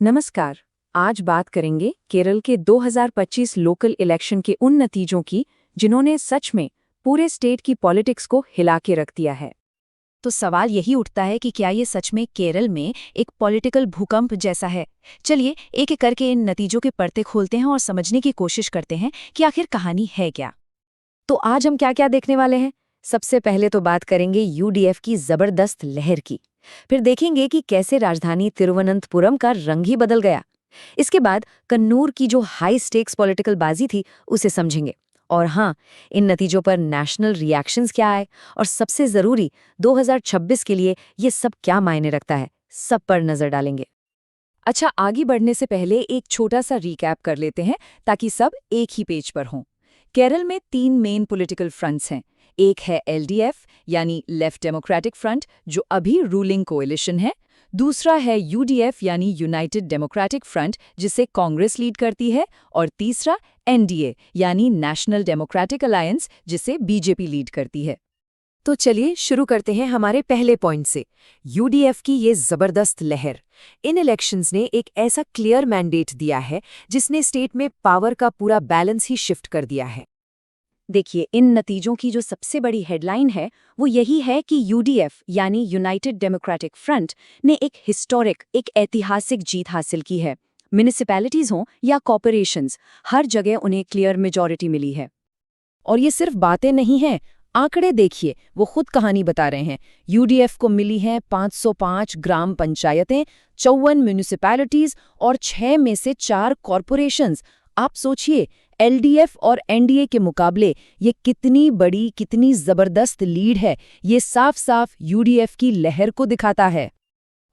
नमस्कार। आज बात करेंगे केरल के 2025 लोकल इलेक्शन के उन नतीजों की जिन्होंने सच में पूरे स्टेट की पॉलिटिक्स को हिला के रख दिया है। तो सवाल यही उठता है कि क्या ये सच में केरल में एक पॉलिटिकल भूकंप जैसा है। चलिए एक एक करके इन नतीजों के पर्दे खोलते हैं और समझने की कोशिश करते हैं कि आखिर कहानी है क्या। तो आज हम क्या क्या देखने वाले हैं। सबसे पहले तो बात करेंगे यूडीएफ की जबरदस्त लहर की। फिर देखेंगे कि कैसे राजधानी तिरुवनंतपुरम का रंग ही बदल गया। इसके बाद कन्नूर की जो हाई स्टेक्स पॉलिटिकल बाजी थी उसे समझेंगे। और हाँ, इन नतीजों पर नेशनल रिएक्शंस क्या आए और सबसे जरूरी 2026 के लिए ये सब क्या मायने रखता है, सब पर नजर डालेंगे। अच्छा, आगे बढ़ने से पहले एक छोटा सा रिकैप कर लेते हैं ताकि सब एक ही पेज पर हों। केरल में 3 मेन पॉलिटिकल फ्रंट्स हैं। एक है एलडीएफ यानी लेफ्ट डेमोक्रेटिक फ्रंट, जो अभी रूलिंग कोएलिशन है। दूसरा है यूडीएफ यानी यूनाइटेड डेमोक्रेटिक फ्रंट, जिसे कांग्रेस लीड करती है। और तीसरा एनडीए यानी नेशनल डेमोक्रेटिक अलायंस, जिसे बीजेपी लीड करती है। तो चलिए शुरू करते हैं हमारे पहले पॉइंट से, यूडीएफ की ये जबरदस्त लहर। इन इलेक्शंस ने एक ऐसा क्लियर मैंडेट दिया है जिसने स्टेट में पावर का पूरा बैलेंस ही शिफ्ट कर दिया है। देखिए, इन नतीजों की जो सबसे बड़ी हेडलाइन है वो यही है कि यूडीएफ यानी यूनाइटेड डेमोक्रेटिक फ्रंट ने एक ऐतिहासिक जीत हासिल की है। म्युनिसिपैलिटीज हों या कॉर्पोरेशंस, हर जगह उन्हें क्लियर मेजॉरिटी मिली है। और ये सिर्फ बातें नहीं हैं, आंकड़े देखिए, वो खुद कहानी बता रहे हैं। यूडीएफ को मिली हैं 505 ग्राम पंचायतें, 54 म्युनिसिपैलिटीज और 6 में से 4 कॉर्पोरेशंस। आप सोचिए, एलडीएफ और एनडीए के मुकाबले ये कितनी बड़ी, कितनी जबरदस्त लीड है। ये साफ साफ यूडीएफ की लहर को दिखाता है।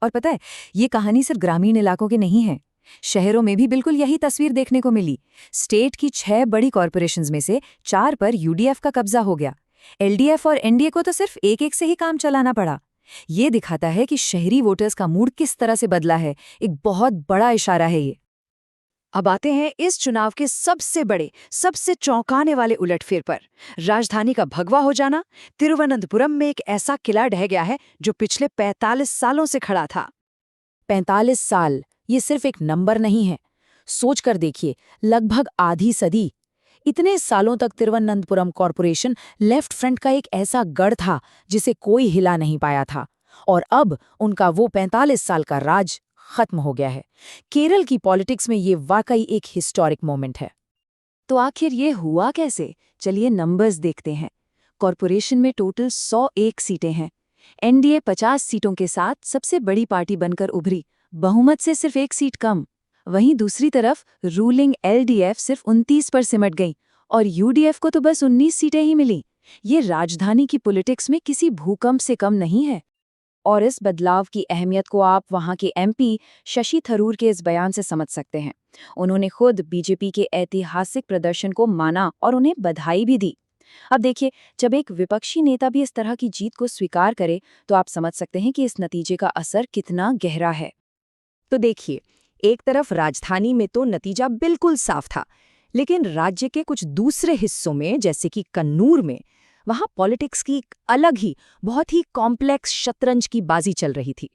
और पता है, ये कहानी सिर्फ ग्रामीण इलाकों की नहीं है, शहरों में भी बिल्कुल यही तस्वीर देखने को मिली। स्टेट की 6 बड़ी कॉर्पोरेशंस में से 4 पर यूडीएफ का कब्जा हो गया। एलडीएफ और एनडीए को तो सिर्फ एक से ही काम चलाना पड़ा। ये दिखाता है कि शहरी वोटर्स का मूड किस तरह से बदला है। एक बहुत बड़ा इशारा है ये। अब आते हैं इस चुनाव के सबसे बड़े, सबसे चौंकाने वाले उलटफेर पर। राजधानी का भगवा हो जाना। तिरुवनंतपुरम में एक ऐसा किला ढह गया है जो पिछले 45 सालों से खड़ा था। 45 साल, ये सिर्फ एक नंबर नहीं है। सोचकर देखिए, लगभग आधी सदी। इतने सालों तक तिरुवनंतपुरम कॉर्पोरेशन लेफ्ट फ्रंट का एक ऐसा गढ़ था जिसे कोई हिला नहीं पाया था। और अब उनका वो 45 साल का राज खत्म हो गया है। केरल की पॉलिटिक्स में ये वाकई एक हिस्टोरिक मोमेंट है। तो आखिर ये हुआ कैसे? चलिए नंबर्स देखते हैं। कॉर्पोरेशन में टोटल 101 सीटें हैं। एनडीए 50 सीटों के साथ सबसे बड़ी पार्टी बनकर उभरी, बहुमत से सिर्फ 1 सीट कम। वहीं दूसरी तरफ रूलिंग एलडीएफ सिर्फ 29 पर सिमट गई और यूडीएफ को तो बस 19 सीटें ही मिली। ये राजधानी की पॉलिटिक्स में किसी भूकंप से कम नहीं है। और इस बदलाव की अहमियत को आप वहां के एमपी शशि थरूर के इस बयान से समझ सकते हैं। उन्होंने खुद बीजेपी के ऐतिहासिक प्रदर्शन को माना और उन्हें बधाई भी दी। अब देखिए, जब एक विपक्षी नेता भी इस तरह की जीत को स्वीकार करे तो आप समझ सकते हैं कि इस नतीजे का असर कितना गहरा है। तो देखिए, एक तरफ राजधानी में तो नतीजा बिल्कुल साफ था, लेकिन राज्य के कुछ दूसरे हिस्सों में, जैसे कि कन्नूर में, वहां पॉलिटिक्स की एक अलग ही, बहुत ही कॉम्प्लेक्स शतरंज की बाजी चल रही थी।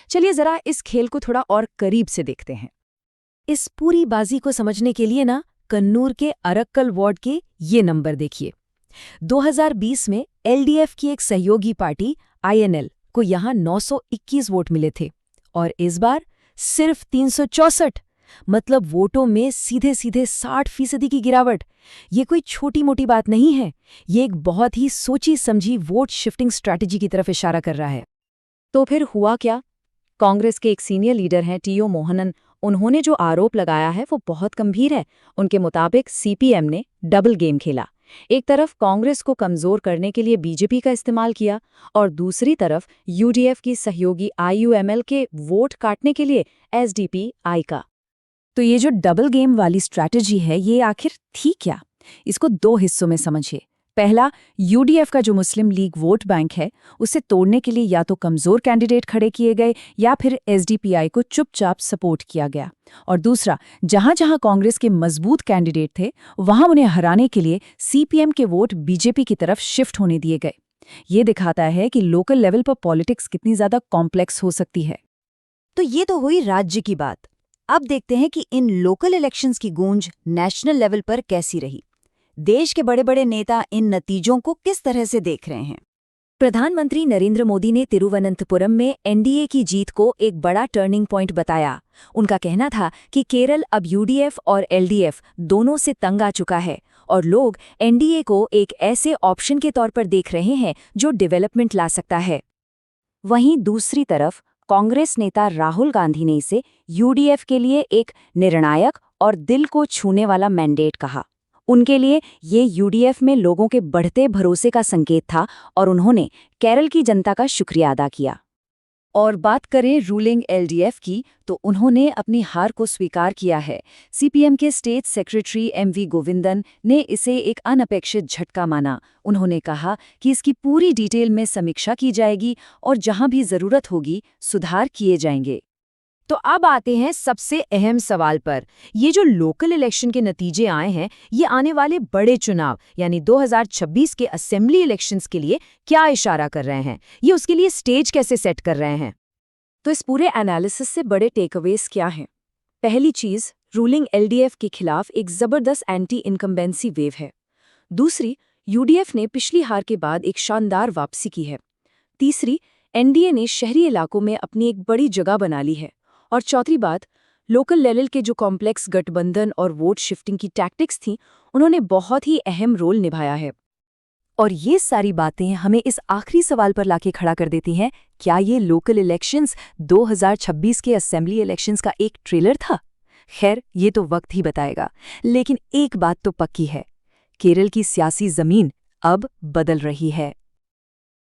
चलिए जरा इस खेल को थोड़ा और करीब से देखते हैं। इस पूरी बाजी को समझने के लिए ना, कन्नूर के अरक्कल वार्ड के ये नंबर देखिए। 2020 में एलडीएफ की एक सहयोगी पार्टी आईएनएल को यहां 921 वोट मिले थे और इस बार सिर्फ 364। मतलब वोटों में सीधे सीधे 60% की गिरावट। ये कोई छोटी मोटी बात नहीं है, ये एक बहुत ही सोची समझी वोट शिफ्टिंग स्ट्रैटेजी की तरफ इशारा कर रहा है। तो फिर हुआ क्या? कांग्रेस के एक सीनियर लीडर हैं टीओ मोहनन, उन्होंने जो आरोप लगाया है वो बहुत गंभीर है। उनके मुताबिक सीपीएम ने डबल गेम खेला। एक तरफ कांग्रेस को कमजोर करने के लिए बीजेपी का इस्तेमाल किया और दूसरी तरफ यूडीएफ की सहयोगी आईयूएमएल के वोट काटने के लिए एसडीपी-आई का। तो ये जो डबल गेम वाली स्ट्रैटेजी है, ये आखिर थी क्या? इसको 2 हिस्सों में समझिए। पहला, यूडीएफ का जो मुस्लिम लीग वोट बैंक है, उसे तोड़ने के लिए या तो कमजोर कैंडिडेट खड़े किए गए या फिर एसडीपीआई को चुपचाप सपोर्ट किया गया। और दूसरा, जहां जहां कांग्रेस के मजबूत कैंडिडेट थे, वहां उन्हें हराने के लिए सीपीएम के वोट बीजेपी की तरफ शिफ्ट होने दिए गए। ये दिखाता है कि लोकल लेवल पर पॉलिटिक्स कितनी ज्यादा कॉम्प्लेक्स हो सकती है। तो ये तो हुई राज्य की बात। अब देखते हैं कि इन लोकल इलेक्शंस की गूंज नेशनल लेवल पर कैसी रही। देश के बड़े बड़े नेता इन नतीजों को किस तरह से देख रहे हैं। प्रधानमंत्री नरेंद्र मोदी ने तिरुवनंतपुरम में एनडीए की जीत को एक बड़ा टर्निंग पॉइंट बताया। उनका कहना था कि केरल अब यूडीएफ और एलडीएफ दोनों से तंग आ चुका है और लोग एनडीए को एक ऐसे ऑप्शन के तौर पर देख रहे हैं जो डेवलपमेंट ला सकता है। वहीं दूसरी तरफ कांग्रेस नेता राहुल गांधी ने इसे यूडीएफ के लिए एक निर्णायक और दिल को छूने वाला मैंडेट कहा। उनके लिए ये यूडीएफ में लोगों के बढ़ते भरोसे का संकेत था और उन्होंने केरल की जनता का शुक्रिया अदा किया। और बात करें रूलिंग एलडीएफ की तो उन्होंने अपनी हार को स्वीकार किया है। सीपीएम के स्टेट सेक्रेटरी एमवी गोविंदन ने इसे एक अनपेक्षित झटका माना। उन्होंने कहा कि इसकी पूरी डिटेल में समीक्षा की जाएगी और जहां भी जरूरत होगी सुधार किए जाएंगे। तो अब आते हैं सबसे अहम सवाल पर। ये जो लोकल इलेक्शन के नतीजे आए हैं, ये आने वाले बड़े चुनाव यानी 2026 के असेंबली इलेक्शंस के लिए क्या इशारा कर रहे हैं? ये उसके लिए स्टेज कैसे सेट कर रहे हैं? तो इस पूरे एनालिसिस से बड़े टेकअवेज क्या हैं? पहली चीज, रूलिंग एलडीएफ के खिलाफ एक जबरदस्त एंटी इनकम्बेंसी वेव है। दूसरी, यूडीएफ ने पिछली हार के बाद एक शानदार वापसी की है। तीसरी, एनडीए ने शहरी इलाकों में अपनी एक बड़ी जगह बना ली है। और चौथी बात, लोकल लेवल के जो कॉम्प्लेक्स गठबंधन और वोट शिफ्टिंग की टैक्टिक्स थीं, उन्होंने बहुत ही अहम रोल निभाया है। और ये सारी बातें हमें इस आखिरी सवाल पर लाके खड़ा कर देती हैं, क्या ये लोकल इलेक्शंस 2026 के असेंबली इलेक्शंस का एक ट्रेलर था? खैर, ये तो वक्त ही बताएगा। लेकिन एक बात तो पक्की है, केरल की सियासी जमीन अब बदल रही है।